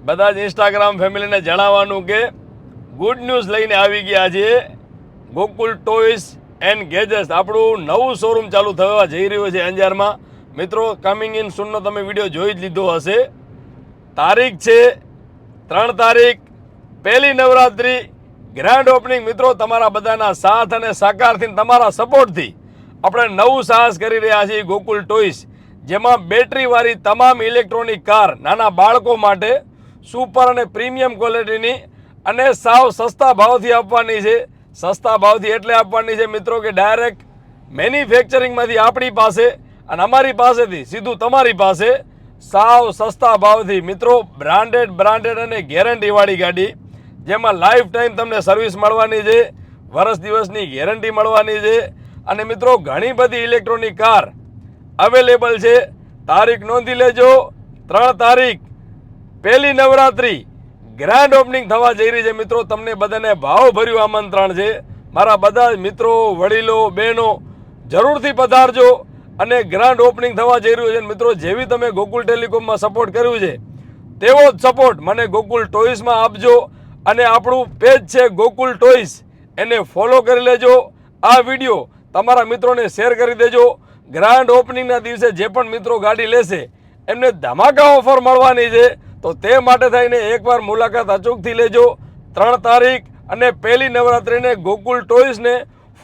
બધા જ ઇન્સ્ટાગ્રામ ફેમિલીને જણાવવાનું કે ગુડ ન્યૂઝ લઈને આવી ગયા છે। ગોકુલ ટોયસ એન્ડ ગેજેટ્સ આપણું નવું શોરૂમ ચાલુ થવા જઈ રહ્યું છે અંજારમાં। મિત્રો કમિંગ ઇન સૂનનો તમે વિડીયો જોઈ જ લીધો હશે। તારીખ છે 3 તારીખ, પહેલી નવરાત્રિ, ગ્રાન્ડ ઓપનિંગ। મિત્રો તમારા બધાના સાથ અને સહકારથી, તમારા સપોર્ટથી આપણે નવું સાહસ કરી રહ્યા છીએ ગોકુલ ટોયસ, જેમાં બેટરીવાળી તમામ ઇલેક્ટ્રોનિક કાર નાના બાળકો માટે સુપર અને પ્રીમિયમ ક્વોલિટીની અને સાવ સસ્તા ભાવથી આપવાની છે। સસ્તા ભાવથી એટલે આપવાની છે મિત્રો કે ડાયરેક્ટ મેન્યુફેક્ચરિંગમાંથી આપણી પાસે અને અમારી પાસેથી સીધું તમારી પાસે સાવ સસ્તા ભાવથી। મિત્રો બ્રાન્ડેડ અને ગેરંટીવાળી ગાડી, જેમાં લાઈફ ટાઈમ તમને સર્વિસ મળવાની છે, વર્ષ દિવસની ગેરંટી મળવાની છે। અને મિત્રો ઘણી બધી ઇલેક્ટ્રોનિક કાર અવેલેબલ છે। તારીખ નોંધી લેજો, 3 તારીખ, પહેલી નવરાત્રિ, ગ્રાન્ડ ઓપનિંગ થવા જઈ રહી છે। મિત્રો તમને બધાને ભાવભર્યું આમંત્રણ છે। મારા બધા મિત્રો, વડીલો, બહેનો જરૂરથી પધારજો અને ગ્રાન્ડ ઓપનિંગ થવા જઈ રહ્યું છે। મિત્રો જેવી તમે ગોકુલ ટેલિકોમમાં સપોર્ટ કર્યું છે તેવો જ સપોર્ટ મને ગોકુલ ટોયસમાં આપજો। અને આપણું પેજ છે ગોકુલ ટોયસ, એને ફોલો કરી લેજો। આ વિડીયો તમારા મિત્રોને શેર કરી દેજો। ગ્રાન્ડ ઓપનિંગના દિવસે જે પણ મિત્રો ગાડી લેશે એમને ધમાકા ઓફર મળવાની છે, તો તે માટે થઈને એકવાર મુલાકાત અચૂકથી લેજો। 3 તારીખ અને પહેલી નવરાત્રિને ગોકુલ ટોયસને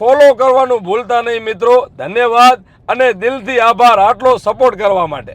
ફોલો કરવાનું ભૂલતા નહીં મિત્રો। ધન્યવાદ અને દિલથી આભાર આટલો સપોર્ટ કરવા માટે।